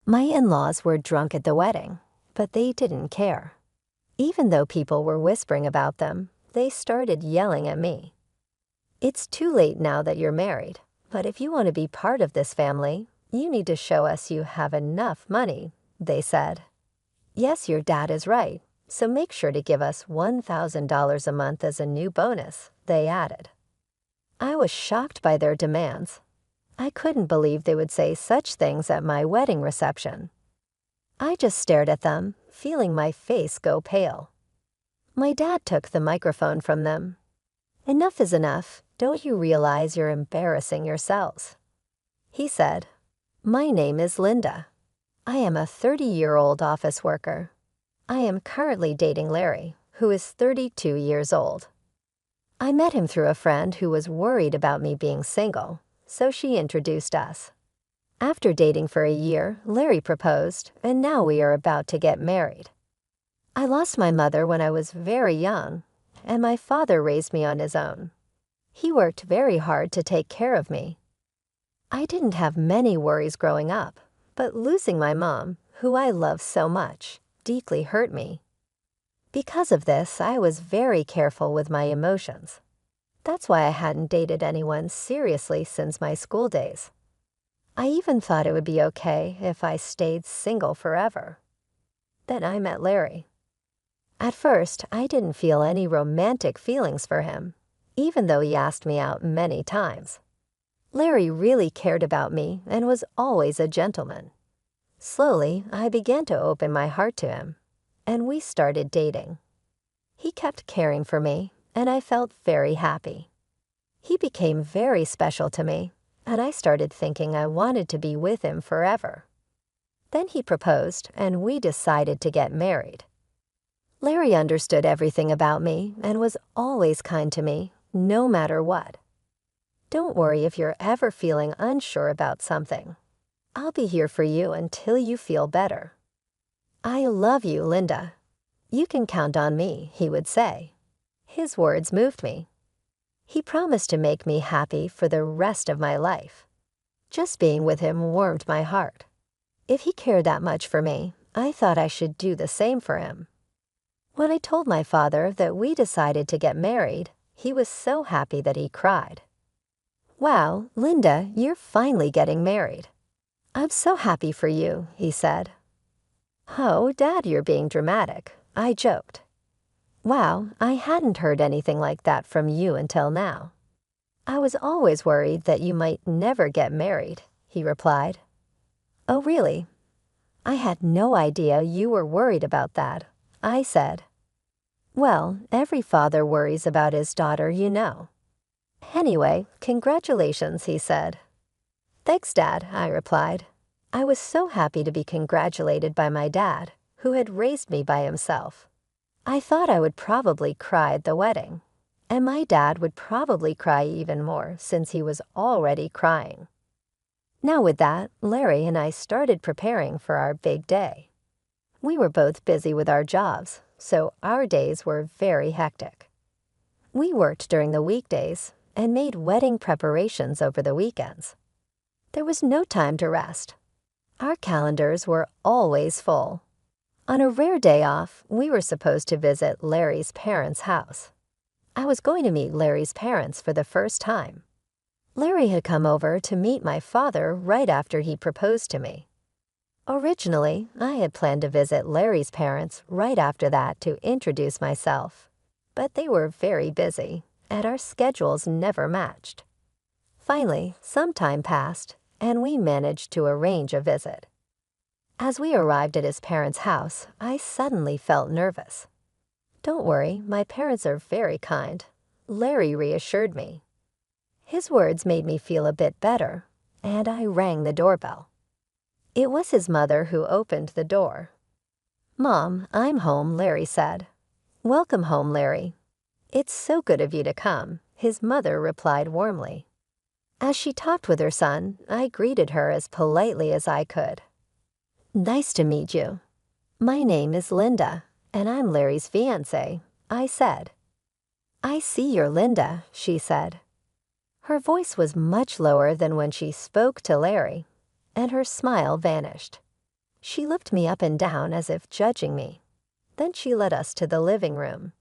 My in-laws were drunk at the wedding, but they didn't care. Even though people were whispering about them, they started yelling at me. "It's too late now that you're married, but if you want to be part of this family, you need to show us you have enough money," they said. "Yes, your dad is right, so make sure to give us $1,000 a month as a new bonus," they added. I was shocked by their demands. I couldn't believe they would say such things at my wedding reception. I just stared at them, feeling my face go pale. My dad took the microphone from them. "Enough is enough. Don't you realize you're embarrassing yourselves?" He said, "My name is Linda. I am a 30-year-old office worker. I am currently dating Larry, who is 32 years old. I met him through a friend who was worried about me being single, so she introduced us. After dating for a year, Larry proposed, and now we are about to get married. I lost my mother when I was very young, and my father raised me on his own. He worked very hard to take care of me. I didn't have many worries growing up, but losing my mom, who I love so much, deeply hurt me. Because of this, I was very careful with my emotions. That's why I hadn't dated anyone seriously since my school days. I even thought it would be okay if I stayed single forever. Then I met Larry. At first, I didn't feel any romantic feelings for him, even though he asked me out many times. Larry really cared about me and was always a gentleman. Slowly, I began to open my heart to him, and we started dating. He kept caring for me, and I felt very happy. He became very special to me, and I started thinking I wanted to be with him forever. Then he proposed, and we decided to get married. Larry understood everything about me and was always kind to me, no matter what. Don't worry if you're ever feeling unsure about something. I'll be here for you until you feel better. I love you, Linda. You can count on me, he would say. His words moved me. He promised to make me happy for the rest of my life. Just being with him warmed my heart. If he cared that much for me, I thought I should do the same for him. When I told my father that we decided to get married, he was so happy that he cried. "Wow, Linda, you're finally getting married. I'm so happy for you," he said. "Oh, Dad, you're being dramatic," I joked. "Wow, I hadn't heard anything like that from you until now." "I was always worried that you might never get married," he replied. "Oh, really? I had no idea you were worried about that," I said. "Well, every father worries about his daughter, you know." "Anyway, congratulations," he said. "Thanks, Dad," I replied. I was so happy to be congratulated by my dad, who had raised me by himself. I thought I would probably cry at the wedding, and my dad would probably cry even more since he was already crying. Now with that, Larry and I started preparing for our big day. We were both busy with our jobs, so our days were very hectic. We worked during the weekdays and made wedding preparations over the weekends. There was no time to rest. Our calendars were always full. On a rare day off, we were supposed to visit Larry's parents' house. I was going to meet Larry's parents for the first time. Larry had come over to meet my father right after he proposed to me. Originally, I had planned to visit Larry's parents right after that to introduce myself, but they were very busy, and our schedules never matched. Finally, some time passed, and we managed to arrange a visit. As we arrived at his parents' house, I suddenly felt nervous. "Don't worry, my parents are very kind," Larry reassured me. His words made me feel a bit better, and I rang the doorbell. It was his mother who opened the door. "Mom, I'm home," Larry said. "Welcome home, Larry." "It's so good of you to come," his mother replied warmly. As she talked with her son, I greeted her as politely as I could. "Nice to meet you. My name is Linda, and I'm Larry's fiancée," I said. "I see you're Linda," she said. Her voice was much lower than when she spoke to Larry, and her smile vanished. She looked me up and down as if judging me. Then she led us to the living room,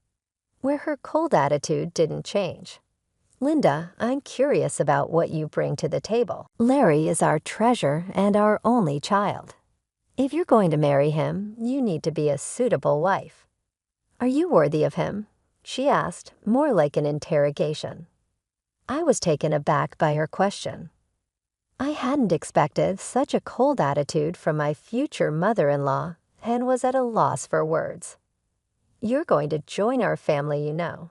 where her cold attitude didn't change. Linda, I'm curious about what you bring to the table. Larry is our treasure and our only child. If you're going to marry him, you need to be a suitable wife. Are you worthy of him? She asked, more like an interrogation. I was taken aback by her question. I hadn't expected such a cold attitude from my future mother-in-law and was at a loss for words. You're going to join our family, you know.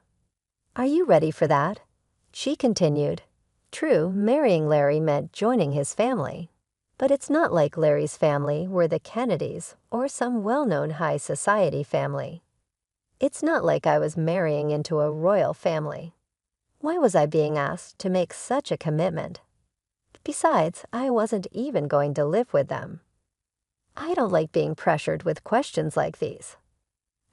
Are you ready for that? She continued. True, marrying Larry meant joining his family. But it's not like Larry's family were the Kennedys or some well-known high society family. It's not like I was marrying into a royal family. Why was I being asked to make such a commitment? Besides, I wasn't even going to live with them. I don't like being pressured with questions like these.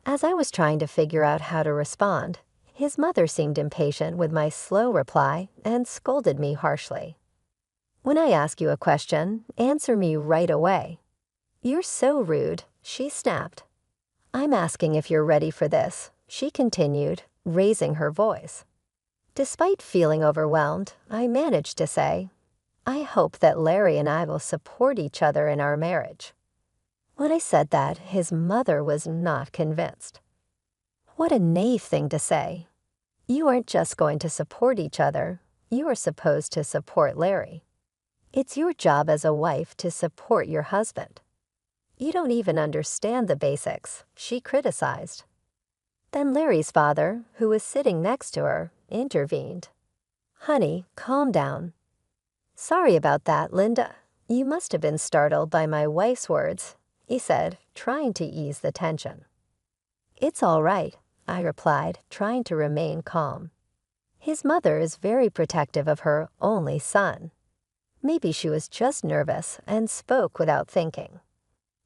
As I was trying to figure out how to respond, his mother seemed impatient with my slow reply and scolded me harshly. When I ask you a question, answer me right away. You're so rude, she snapped. I'm asking if you're ready for this, she continued, raising her voice. Despite feeling overwhelmed, I managed to say, I hope that Larry and I will support each other in our marriage. When I said that, his mother was not convinced. What a naive thing to say. You aren't just going to support each other, you are supposed to support Larry. It's your job as a wife to support your husband. You don't even understand the basics, she criticized. Then Larry's father, who was sitting next to her, intervened. Honey, calm down. Sorry about that, Linda. You must have been startled by my wife's words, he said, trying to ease the tension. It's all right, I replied, trying to remain calm. His mother is very protective of her only son. Maybe she was just nervous and spoke without thinking.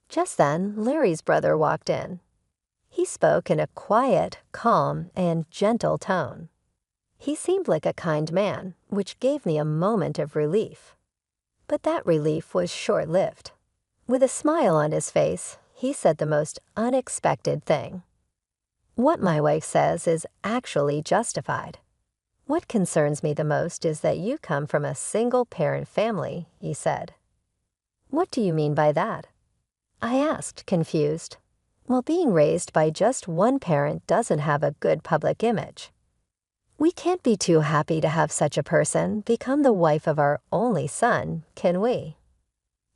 Just then, Larry's brother walked in. He spoke in a quiet, calm, and gentle tone. He seemed like a kind man, which gave me a moment of relief. But that relief was short-lived. With a smile on his face, he said the most unexpected thing. What my wife says is actually justified. What concerns me the most is that you come from a single-parent family, he said. What do you mean by that? I asked, confused. Well, being raised by just one parent doesn't have a good public image. We can't be too happy to have such a person become the wife of our only son, can we?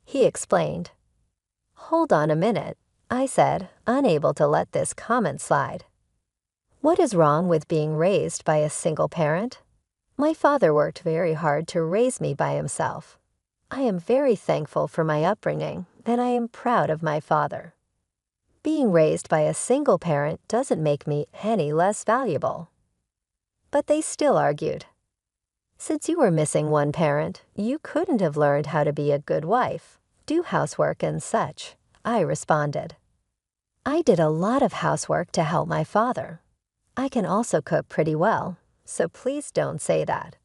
He explained. Hold on a minute, I said, unable to let this comment slide. What is wrong with being raised by a single parent? My father worked very hard to raise me by himself. I am very thankful for my upbringing, and I am proud of my father. Being raised by a single parent doesn't make me any less valuable. But they still argued. Since you were missing one parent, you couldn't have learned how to be a good wife, do housework and such, I responded. I did a lot of housework to help my father. I can also cook pretty well, so please don't say that.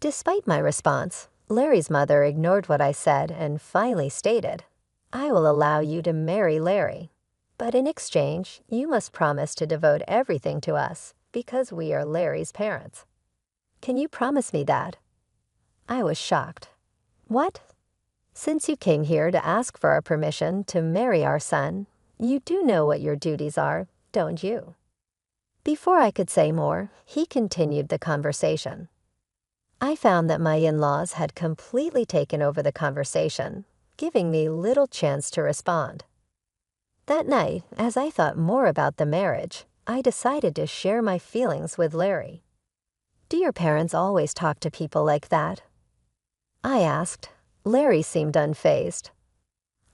Despite my response, Larry's mother ignored what I said and finally stated, I will allow you to marry Larry, but in exchange, you must promise to devote everything to us because we are Larry's parents. Can you promise me that? I was shocked. What? Since you came here to ask for our permission to marry our son, you do know what your duties are, don't you? Before I could say more, he continued the conversation. I found that my in-laws had completely taken over the conversation, giving me little chance to respond. That night, as I thought more about the marriage, I decided to share my feelings with Larry. Do your parents always talk to people like that? I asked. Larry seemed unfazed.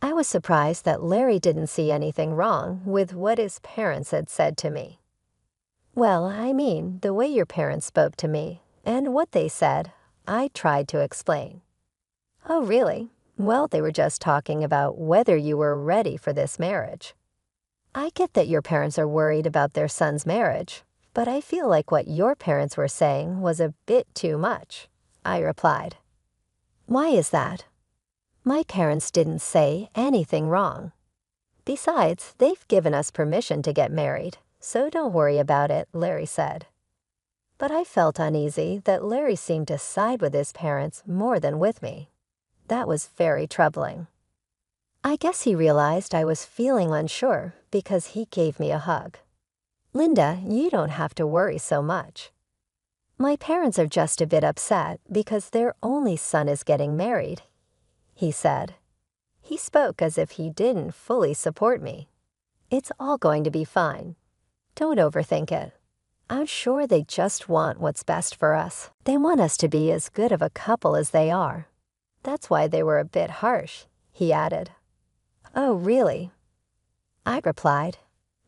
I was surprised that Larry didn't see anything wrong with what his parents had said to me. Well, I mean, the way your parents spoke to me and what they said, I tried to explain. Oh, really? Well, they were just talking about whether you were ready for this marriage. I get that your parents are worried about their son's marriage, but I feel like what your parents were saying was a bit too much, I replied. Why is that? My parents didn't say anything wrong. Besides, they've given us permission to get married, so don't worry about it, Larry said. But I felt uneasy that Larry seemed to side with his parents more than with me. That was very troubling. I guess he realized I was feeling unsure because he gave me a hug. Linda, you don't have to worry so much. My parents are just a bit upset because their only son is getting married, he said. He spoke as if he didn't fully support me. It's all going to be fine. Don't overthink it. I'm sure they just want what's best for us. They want us to be as good of a couple as they are. That's why they were a bit harsh, he added. Oh, really? I replied.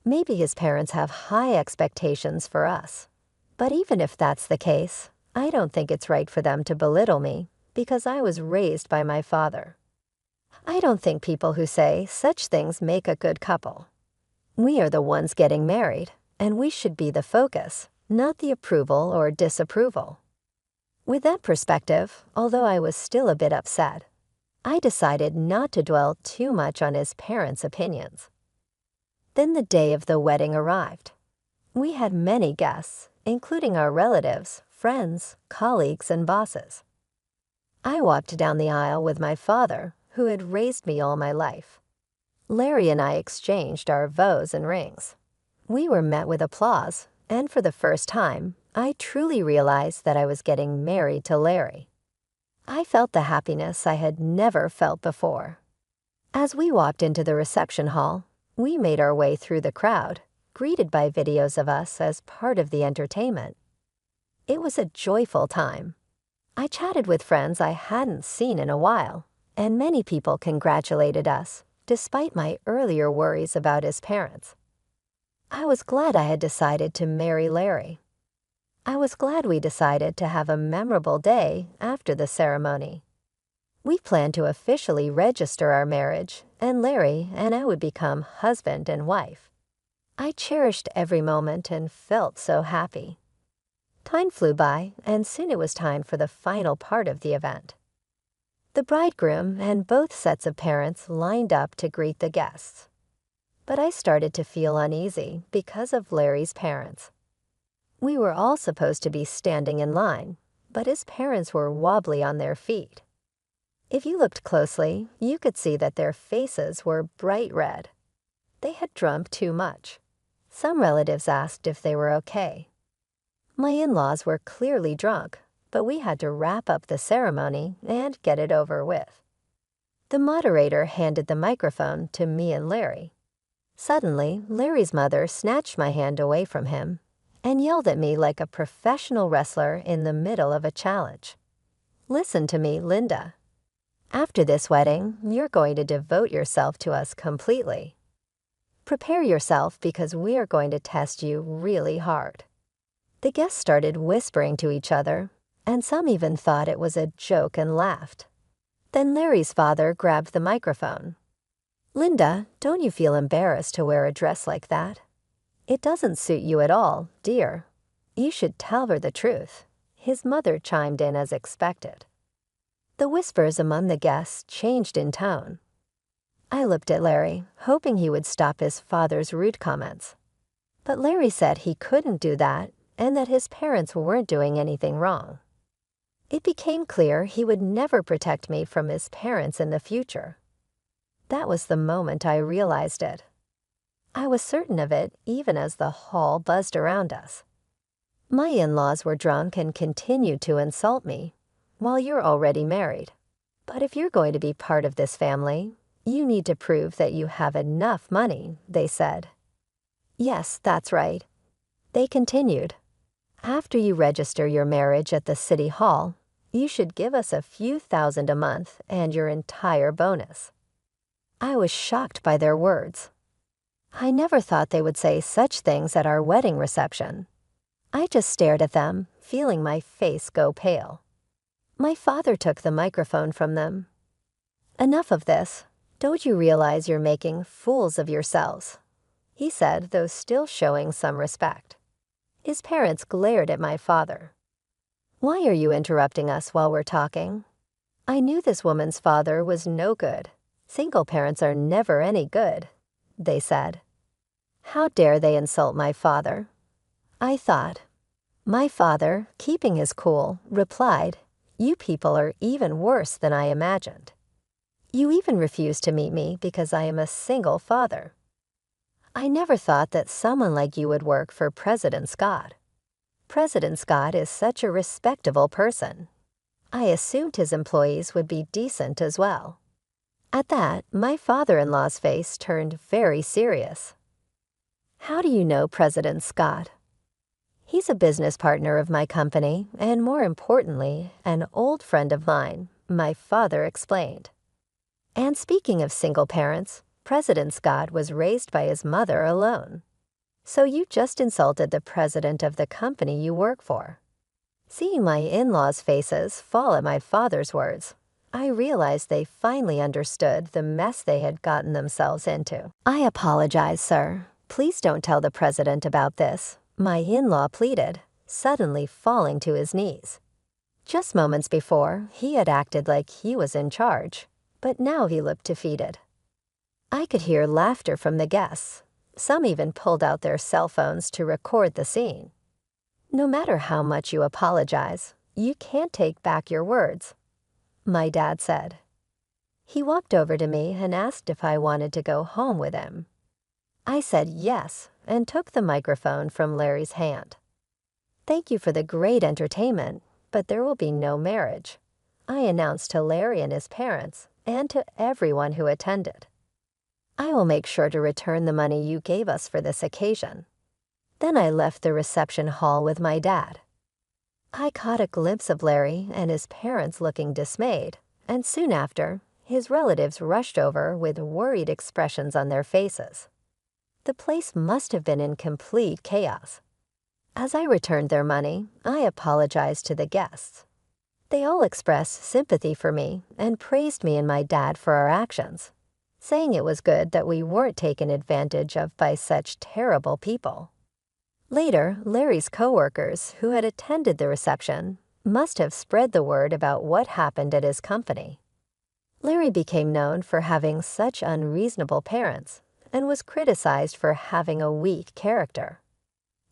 Maybe his parents have high expectations for us. But even if that's the case, I don't think it's right for them to belittle me because I was raised by my father. I don't think people who say such things make a good couple. We are the ones getting married, and we should be the focus, not the approval or disapproval. With that perspective, although I was still a bit upset, I decided not to dwell too much on his parents' opinions. Then the day of the wedding arrived. We had many guests, including our relatives, friends, colleagues, and bosses. I walked down the aisle with my father, who had raised me all my life. Larry and I exchanged our vows and rings. We were met with applause, and for the first time, I truly realized that I was getting married to Larry. I felt the happiness I had never felt before. As we walked into the reception hall, we made our way through the crowd, greeted by videos of us as part of the entertainment. It was a joyful time. I chatted with friends I hadn't seen in a while, and many people congratulated us, despite my earlier worries about his parents. I was glad I had decided to marry Larry. I was glad we decided to have a memorable day after the ceremony. We planned to officially register our marriage, and Larry and I would become husband and wife. I cherished every moment and felt so happy. Time flew by, and soon it was time for the final part of the event. The bridegroom and both sets of parents lined up to greet the guests. But I started to feel uneasy because of Larry's parents. We were all supposed to be standing in line, but his parents were wobbly on their feet. If you looked closely, you could see that their faces were bright red. They had drunk too much. Some relatives asked if they were okay. My in-laws were clearly drunk, but we had to wrap up the ceremony and get it over with. The moderator handed the microphone to me and Larry. Suddenly, Larry's mother snatched my hand away from him and yelled at me like a professional wrestler in the middle of a challenge. Listen to me, Linda. After this wedding, you're going to devote yourself to us completely. Prepare yourself because we are going to test you really hard. The guests started whispering to each other, and some even thought it was a joke and laughed. Then Larry's father grabbed the microphone. Linda, don't you feel embarrassed to wear a dress like that? It doesn't suit you at all, dear. You should tell her the truth. His mother chimed in as expected. The whispers among the guests changed in tone. I looked at Larry, hoping he would stop his father's rude comments. But Larry said he couldn't do that and that his parents weren't doing anything wrong. It became clear he would never protect me from his parents in the future. That was the moment I realized it. I was certain of it even as the hall buzzed around us. My in-laws were drunk and continued to insult me. Well, you're already married. But if you're going to be part of this family, you need to prove that you have enough money, they said. Yes, that's right. They continued. After you register your marriage at the city hall, you should give us a few thousand a month and your entire bonus. I was shocked by their words. I never thought they would say such things at our wedding reception. I just stared at them, feeling my face go pale. My father took the microphone from them. Enough of this. Don't you realize you're making fools of yourselves? He said, though still showing some respect. His parents glared at my father. Why are you interrupting us while we're talking? I knew this woman's father was no good. Single parents are never any good, they said. How dare they insult my father? I thought. My father, keeping his cool, replied, "You people are even worse than I imagined. You even refuse to meet me because I am a single father. I never thought that someone like you would work for President Scott. President Scott is such a respectable person. I assumed his employees would be decent as well." At that, my father-in-law's face turned very serious. "How do you know President Scott?" "He's a business partner of my company, and more importantly, an old friend of mine," my father explained. "And speaking of single parents, President Scott was raised by his mother alone. So you just insulted the president of the company you work for." Seeing my in-laws' faces fall at my father's words, I realized they finally understood the mess they had gotten themselves into. "I apologize, sir. Please don't tell the president about this," my in-law pleaded, suddenly falling to his knees. Just moments before, he had acted like he was in charge, but now he looked defeated. I could hear laughter from the guests. Some even pulled out their cell phones to record the scene. "No matter how much you apologize, you can't take back your words," my dad said. He walked over to me and asked if I wanted to go home with him. I said yes and took the microphone from Larry's hand. "Thank you for the great entertainment, but there will be no marriage," I announced to Larry and his parents and to everyone who attended. "I will make sure to return the money you gave us for this occasion." Then I left the reception hall with my dad. I caught a glimpse of Larry and his parents looking dismayed, and soon after, his relatives rushed over with worried expressions on their faces. The place must have been in complete chaos. As I returned their money, I apologized to the guests. They all expressed sympathy for me and praised me and my dad for our actions, saying it was good that we weren't taken advantage of by such terrible people. Later, Larry's coworkers, who had attended the reception, must have spread the word about what happened at his company. Larry became known for having such unreasonable parents and was criticized for having a weak character.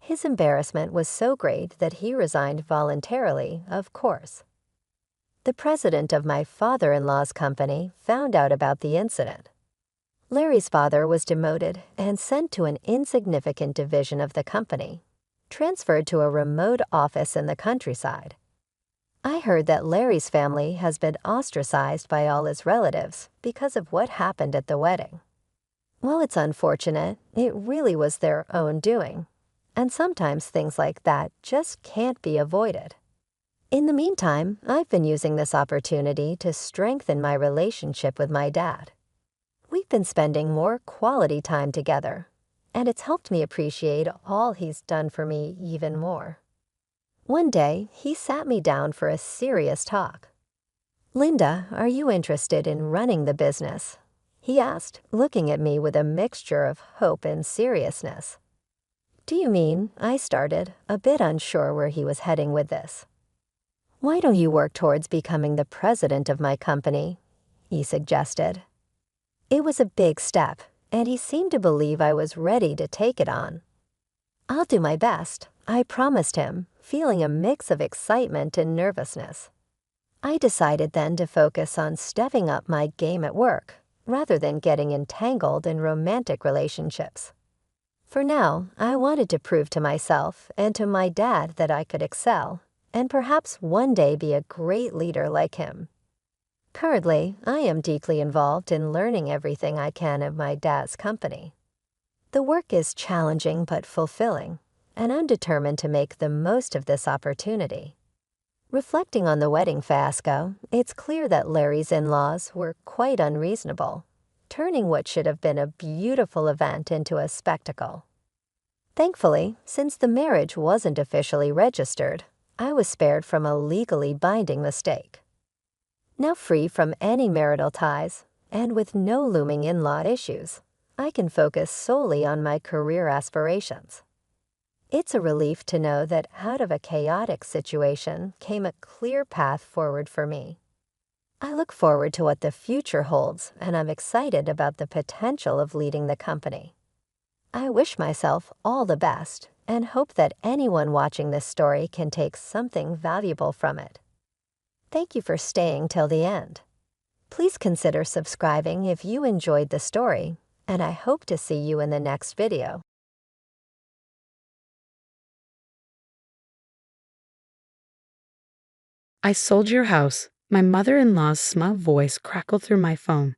His embarrassment was so great that he resigned voluntarily, of course. The president of my father-in-law's company found out about the incident. Larry's father was demoted and sent to an insignificant division of the company, transferred to a remote office in the countryside. I heard that Larry's family has been ostracized by all his relatives because of what happened at the wedding. While it's unfortunate, it really was their own doing, and sometimes things like that just can't be avoided. In the meantime, I've been using this opportunity to strengthen my relationship with my dad. We've been spending more quality time together, and it's helped me appreciate all he's done for me even more. One day, he sat me down for a serious talk. "Linda, are you interested in running the business?" he asked, looking at me with a mixture of hope and seriousness. "Do you mean?" I started, a bit unsure where he was heading with this. "Why don't you work towards becoming the president of my company?" he suggested. It was a big step, and he seemed to believe I was ready to take it on. "I'll do my best," I promised him, feeling a mix of excitement and nervousness. I decided then to focus on stepping up my game at work, rather than getting entangled in romantic relationships. For now, I wanted to prove to myself and to my dad that I could excel, and perhaps one day be a great leader like him. Currently, I am deeply involved in learning everything I can of my dad's company. The work is challenging but fulfilling, and I'm determined to make the most of this opportunity. Reflecting on the wedding fiasco, it's clear that Larry's in-laws were quite unreasonable, turning what should have been a beautiful event into a spectacle. Thankfully, since the marriage wasn't officially registered, I was spared from a legally binding mistake. Now free from any marital ties, and with no looming in-law issues, I can focus solely on my career aspirations. It's a relief to know that out of a chaotic situation came a clear path forward for me. I look forward to what the future holds, and I'm excited about the potential of leading the company. I wish myself all the best and hope that anyone watching this story can take something valuable from it. Thank you for staying till the end. Please consider subscribing if you enjoyed the story, and I hope to see you in the next video. I sold your house. My mother-in-law's smug voice crackled through my phone.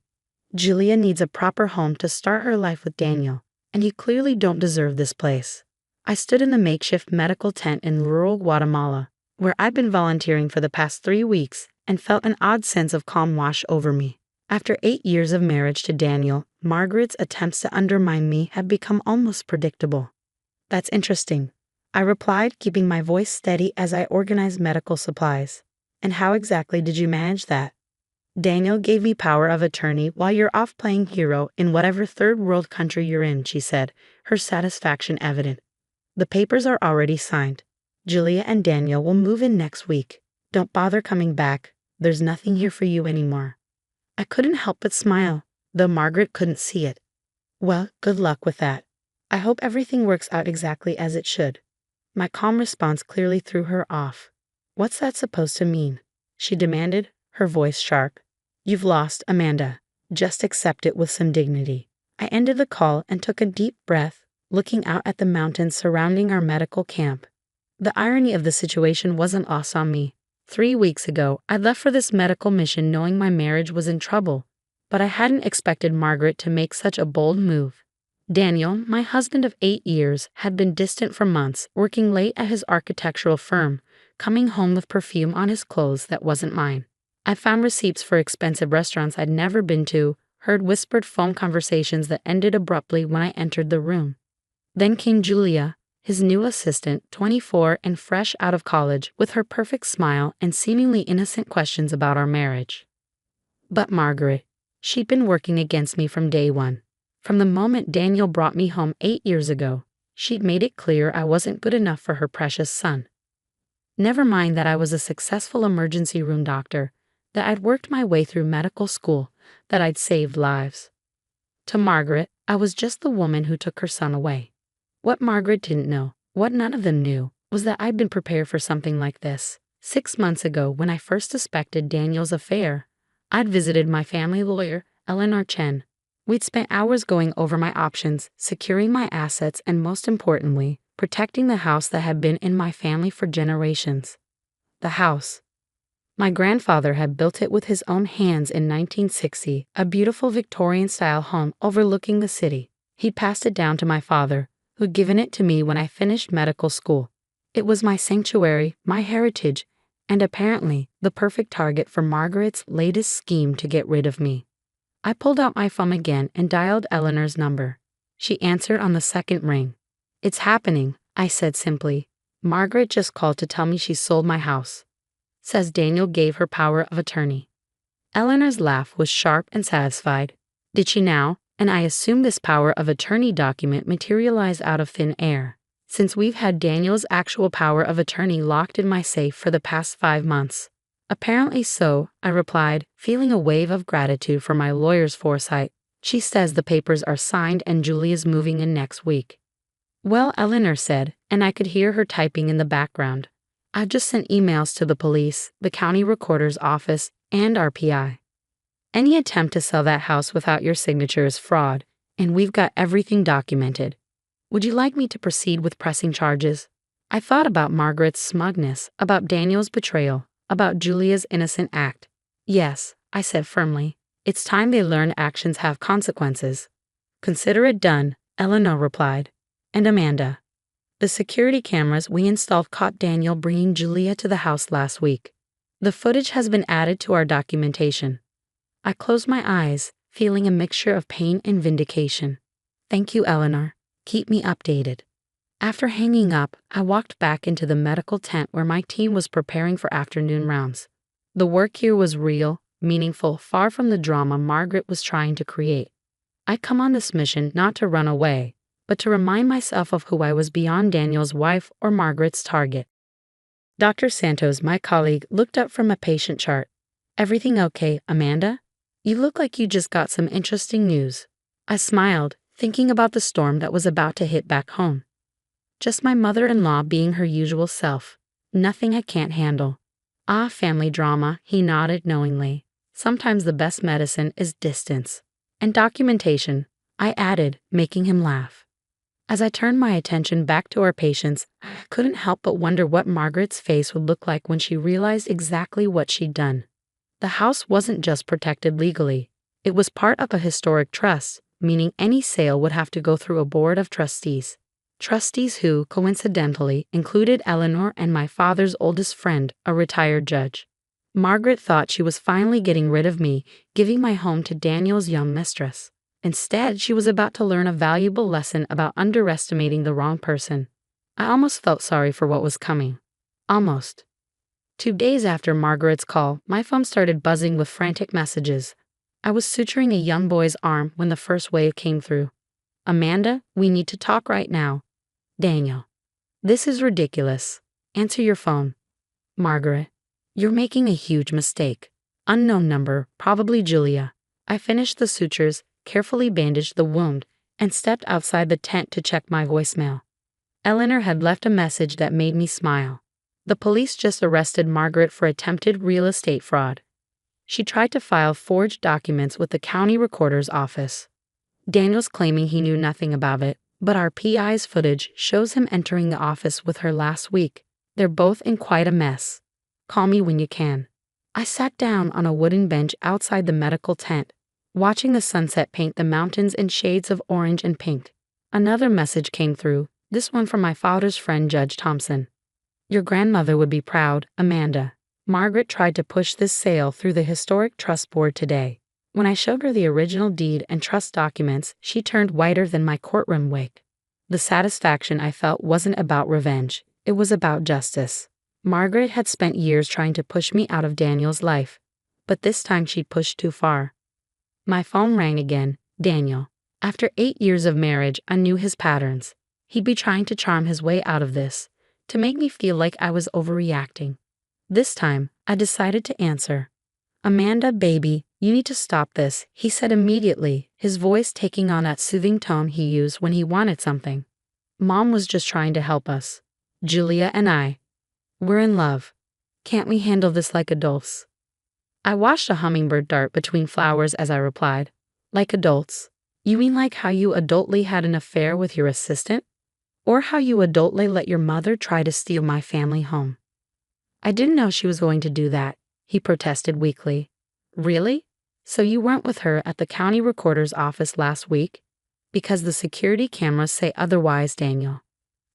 Julia needs a proper home to start her life with Daniel, and you clearly don't deserve this place. I stood in the makeshift medical tent in rural Guatemala, where I'd been volunteering for the past 3 weeks, and felt an odd sense of calm wash over me. After 8 years of marriage to Daniel, Margaret's attempts to undermine me have become almost predictable. That's interesting, I replied, keeping my voice steady as I organized medical supplies. And how exactly did you manage that? Daniel gave me power of attorney while you're off playing hero in whatever third world country you're in, she said, her satisfaction evident. The papers are already signed. Julia and Daniel will move in next week. Don't bother coming back. There's nothing here for you anymore. I couldn't help but smile, though Margaret couldn't see it. Well, good luck with that. I hope everything works out exactly as it should. My calm response clearly threw her off. What's that supposed to mean? She demanded, her voice sharp. You've lost, Amanda. Just accept it with some dignity. I ended the call and took a deep breath, looking out at the mountains surrounding our medical camp. The irony of the situation wasn't lost on me. 3 weeks ago, I left for this medical mission knowing my marriage was in trouble, but I hadn't expected Margaret to make such a bold move. Daniel, my husband of 8 years, had been distant for months, working late at his architectural firm, coming home with perfume on his clothes that wasn't mine. I found receipts for expensive restaurants I'd never been to, heard whispered phone conversations that ended abruptly when I entered the room. Then came Julia, his new assistant, 24 and fresh out of college, with her perfect smile and seemingly innocent questions about our marriage. But Margaret, she'd been working against me from day one. From the moment Daniel brought me home 8 years ago, she'd made it clear I wasn't good enough for her precious son. Never mind that I was a successful emergency room doctor, that I'd worked my way through medical school, that I'd saved lives. To Margaret, I was just the woman who took her son away. What Margaret didn't know, what none of them knew, was that I'd been prepared for something like this. 6 months ago, when I first suspected Daniel's affair, I'd visited my family lawyer, Eleanor Chen. We'd spent hours going over my options, securing my assets, and most importantly, protecting the house that had been in my family for generations. The house. My grandfather had built it with his own hands in 1960, a beautiful Victorian-style home overlooking the city. He passed it down to my father, who'd given it to me when I finished medical school. It was my sanctuary, my heritage, and apparently the perfect target for Margaret's latest scheme to get rid of me. I pulled out my phone again and dialed Eleanor's number. She answered on the second ring. It's happening, I said simply. Margaret just called to tell me she sold my house. Says Daniel gave her power of attorney. Eleanor's laugh was sharp and satisfied. Did she now? And I assume this power of attorney document materialized out of thin air, since we've had Daniel's actual power of attorney locked in my safe for the past 5 months. Apparently so, I replied, feeling a wave of gratitude for my lawyer's foresight. She says the papers are signed and Julia's moving in next week. Well, Eleanor said, and I could hear her typing in the background. I've just sent emails to the police, the county recorder's office, and our PI. Any attempt to sell that house without your signature is fraud, and we've got everything documented. Would you like me to proceed with pressing charges? I thought about Margaret's smugness, about Daniel's betrayal, about Julia's innocent act. Yes, I said firmly. It's time they learn actions have consequences. Consider it done, Eleanor replied. And Amanda. The security cameras we installed caught Daniel bringing Julia to the house last week. The footage has been added to our documentation. I closed my eyes, feeling a mixture of pain and vindication. Thank you, Eleanor. Keep me updated. After hanging up, I walked back into the medical tent where my team was preparing for afternoon rounds. The work here was real, meaningful, far from the drama Margaret was trying to create. I'd come on this mission not to run away, but to remind myself of who I was beyond Daniel's wife or Margaret's target. Dr. Santos, my colleague, looked up from a patient chart. Everything okay, Amanda? You look like you just got some interesting news. I smiled, thinking about the storm that was about to hit back home. Just my mother-in-law being her usual self. Nothing I can't handle. Ah, family drama, he nodded knowingly. Sometimes the best medicine is distance. And documentation, I added, making him laugh. As I turned my attention back to our patients, I couldn't help but wonder what Margaret's face would look like when she realized exactly what she'd done. The house wasn't just protected legally. It was part of a historic trust, meaning any sale would have to go through a board of trustees. Trustees who, coincidentally, included Eleanor and my father's oldest friend, a retired judge. Margaret thought she was finally getting rid of me, giving my home to Daniel's young mistress. Instead, she was about to learn a valuable lesson about underestimating the wrong person. I almost felt sorry for what was coming. Almost. 2 days after Margaret's call, my phone started buzzing with frantic messages. I was suturing a young boy's arm when the first wave came through. Amanda, we need to talk right now. Daniel. This is ridiculous. Answer your phone. Margaret. You're making a huge mistake. Unknown number, probably Julia. I finished the sutures, carefully bandaged the wound, and stepped outside the tent to check my voicemail. Eleanor had left a message that made me smile. The police just arrested Margaret for attempted real estate fraud. She tried to file forged documents with the county recorder's office. Daniel's claiming he knew nothing about it, but our PI's footage shows him entering the office with her last week. They're both in quite a mess. Call me when you can. I sat down on a wooden bench outside the medical tent, watching the sunset paint the mountains in shades of orange and pink. Another message came through, this one from my father's friend Judge Thompson. Your grandmother would be proud, Amanda. Margaret tried to push this sale through the historic trust board today. When I showed her the original deed and trust documents, she turned whiter than my courtroom wig. The satisfaction I felt wasn't about revenge, it was about justice. Margaret had spent years trying to push me out of Daniel's life, but this time she'd pushed too far. My phone rang again. Daniel. After 8 years of marriage, I knew his patterns. He'd be trying to charm his way out of this, to make me feel like I was overreacting. This time, I decided to answer. Amanda, baby, you need to stop this, he said immediately, his voice taking on that soothing tone he used when he wanted something. Mom was just trying to help us. Julia and I. We're in love. Can't we handle this like adults? I watched a hummingbird dart between flowers as I replied. Like adults? You mean like how you adultly had an affair with your assistant? Or how you adultly let your mother try to steal my family home? I didn't know she was going to do that, he protested weakly. Really? So you weren't with her at the county recorder's office last week? Because the security cameras say otherwise, Daniel.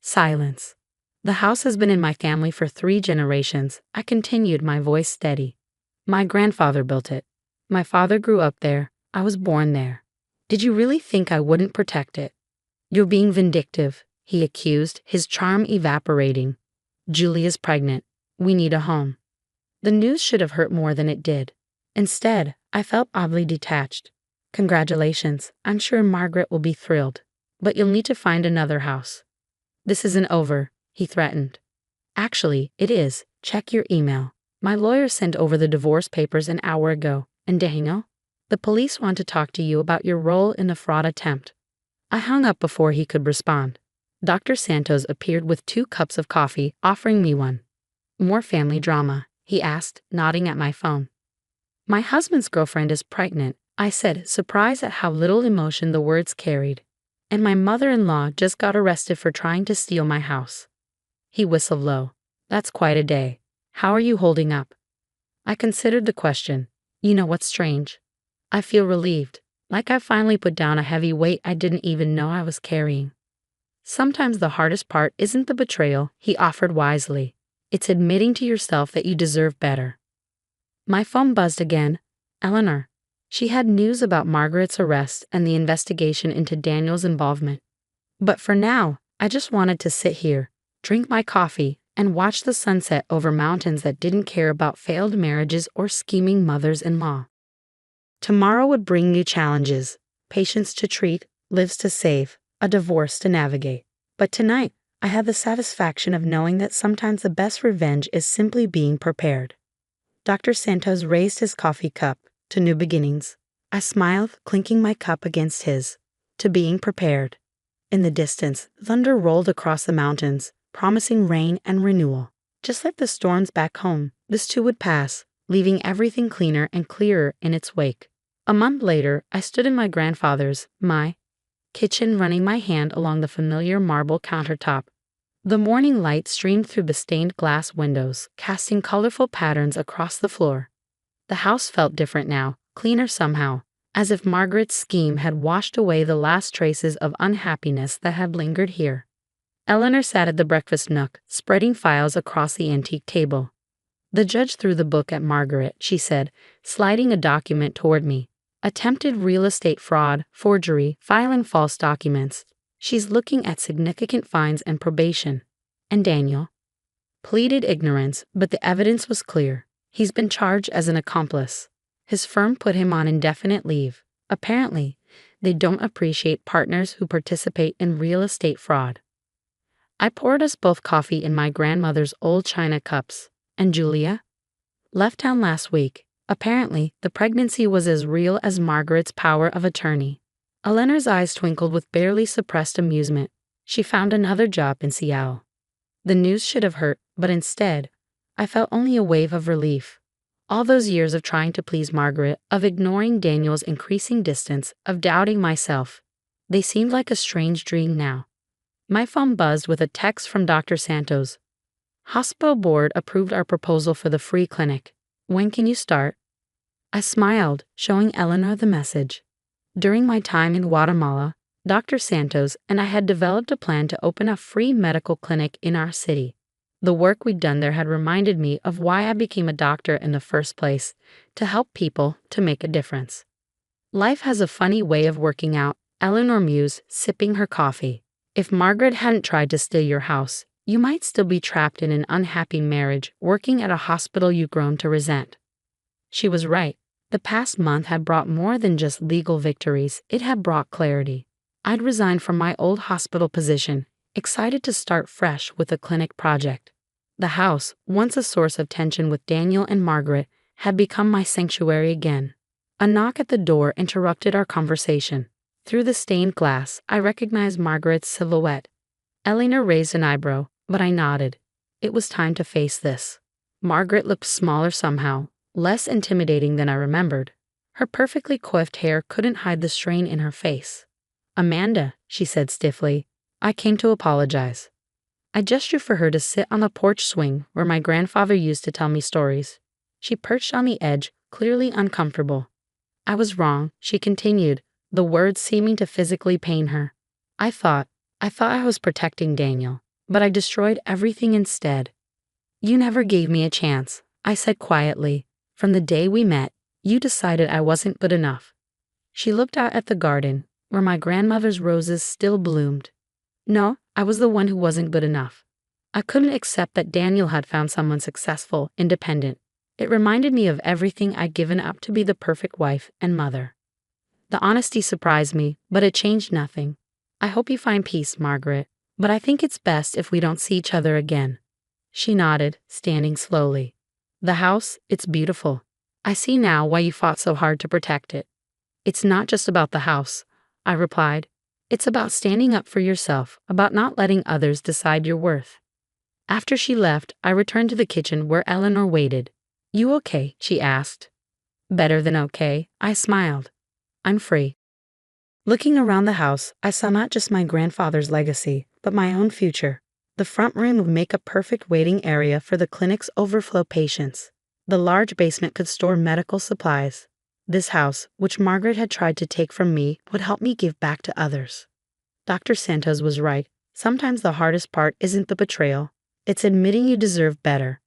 Silence. The house has been in my family for 3 generations, I continued, my voice steady. My grandfather built it. My father grew up there. I was born there. Did you really think I wouldn't protect it? You're being vindictive, he accused, his charm evaporating. Julia's pregnant. We need a home. The news should have hurt more than it did. Instead, I felt oddly detached. Congratulations, I'm sure Margaret will be thrilled. But you'll need to find another house. This isn't over, he threatened. Actually, it is. Check your email. My lawyer sent over the divorce papers an hour ago. And Daniel? The police want to talk to you about your role in the fraud attempt. I hung up before he could respond. Dr. Santos appeared with 2 cups of coffee, offering me one. More family drama, he asked, nodding at my phone. My husband's girlfriend is pregnant, I said, surprised at how little emotion the words carried. And my mother-in-law just got arrested for trying to steal my house. He whistled low. That's quite a day. How are you holding up? I considered the question. You know what's strange? I feel relieved, like I finally put down a heavy weight I didn't even know I was carrying. Sometimes the hardest part isn't the betrayal, he offered wisely. It's admitting to yourself that you deserve better. My phone buzzed again. Eleanor. She had news about Margaret's arrest and the investigation into Daniel's involvement. But for now, I just wanted to sit here, drink my coffee, and watch the sunset over mountains that didn't care about failed marriages or scheming mothers-in-law. Tomorrow would bring new challenges, patients to treat, lives to save, a divorce to navigate. But tonight, I had the satisfaction of knowing that sometimes the best revenge is simply being prepared. Dr. Santos raised his coffee cup to new beginnings. I smiled, clinking my cup against his, to being prepared. In the distance, thunder rolled across the mountains, promising rain and renewal. Just like the storms back home, this too would pass, leaving everything cleaner and clearer in its wake. A month later, I stood in my grandfather's, my kitchen, running my hand along the familiar marble countertop. The morning light streamed through the stained glass windows, casting colorful patterns across the floor. The house felt different now, cleaner somehow, as if Margaret's scheme had washed away the last traces of unhappiness that had lingered here. Eleanor sat at the breakfast nook, spreading files across the antique table. The judge threw the book at Margaret, she said, sliding a document toward me. Attempted real estate fraud, forgery, filing false documents. She's looking at significant fines and probation. And Daniel pleaded ignorance, but the evidence was clear. He's been charged as an accomplice. His firm put him on indefinite leave. Apparently, they don't appreciate partners who participate in real estate fraud. I poured us both coffee in my grandmother's old china cups. And Julia? Left town last week. Apparently, the pregnancy was as real as Margaret's power of attorney. Eleanor's eyes twinkled with barely suppressed amusement. She found another job in Seattle. The news should have hurt, but instead, I felt only a wave of relief. All those years of trying to please Margaret, of ignoring Daniel's increasing distance, of doubting myself, they seemed like a strange dream now. My phone buzzed with a text from Dr. Santos. Hospital board approved our proposal for the free clinic. When can you start? I smiled, showing Eleanor the message. During my time in Guatemala, Dr. Santos and I had developed a plan to open a free medical clinic in our city. The work we'd done there had reminded me of why I became a doctor in the first place, to help people, to make a difference. Life has a funny way of working out, Eleanor mused, sipping her coffee. If Margaret hadn't tried to steal your house, you might still be trapped in an unhappy marriage, working at a hospital you've grown to resent. She was right. The past month had brought more than just legal victories, it had brought clarity. I'd resigned from my old hospital position, excited to start fresh with a clinic project. The house, once a source of tension with Daniel and Margaret, had become my sanctuary again. A knock at the door interrupted our conversation. Through the stained glass, I recognized Margaret's silhouette. Eleanor raised an eyebrow, but I nodded. It was time to face this. Margaret looked smaller somehow, less intimidating than I remembered. Her perfectly coiffed hair couldn't hide the strain in her face. Amanda, she said stiffly, I came to apologize. I gestured for her to sit on the porch swing where my grandfather used to tell me stories. She perched on the edge, clearly uncomfortable. I was wrong, she continued, the words seeming to physically pain her. I thought I was protecting Daniel, but I destroyed everything instead. You never gave me a chance, I said quietly. From the day we met, you decided I wasn't good enough. She looked out at the garden, where my grandmother's roses still bloomed. No, I was the one who wasn't good enough. I couldn't accept that Daniel had found someone successful, independent. It reminded me of everything I'd given up to be the perfect wife and mother. The honesty surprised me, but it changed nothing. I hope you find peace, Margaret, but I think it's best if we don't see each other again. She nodded, standing slowly. The house, it's beautiful. I see now why you fought so hard to protect it. It's not just about the house, I replied. It's about standing up for yourself, about not letting others decide your worth. After she left, I returned to the kitchen where Eleanor waited. You okay? She asked. Better than okay, I smiled. I'm free. Looking around the house, I saw not just my grandfather's legacy, but my own future. The front room would make a perfect waiting area for the clinic's overflow patients. The large basement could store medical supplies. This house, which Margaret had tried to take from me, would help me give back to others. Dr. Santos was right. Sometimes the hardest part isn't the betrayal. It's admitting you deserve better.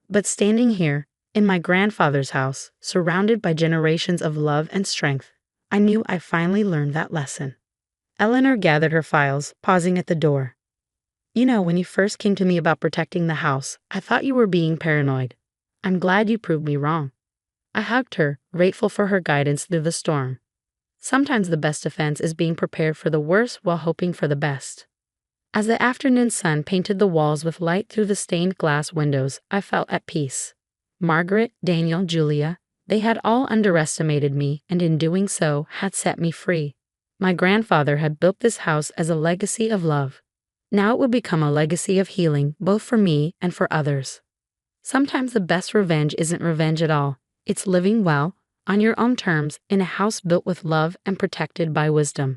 But standing here, in my grandfather's house, surrounded by generations of love and strength, I knew I finally learned that lesson. Eleanor gathered her files, pausing at the door. You know, when you first came to me about protecting the house, I thought you were being paranoid. I'm glad you proved me wrong. I hugged her, grateful for her guidance through the storm. Sometimes the best defense is being prepared for the worst while hoping for the best. As the afternoon sun painted the walls with light through the stained glass windows, I felt at peace. Margaret, Daniel, Julia, they had all underestimated me and in doing so had set me free. My grandfather had built this house as a legacy of love. Now it would become a legacy of healing both for me and for others. Sometimes the best revenge isn't revenge at all. It's living well, on your own terms, in a house built with love and protected by wisdom.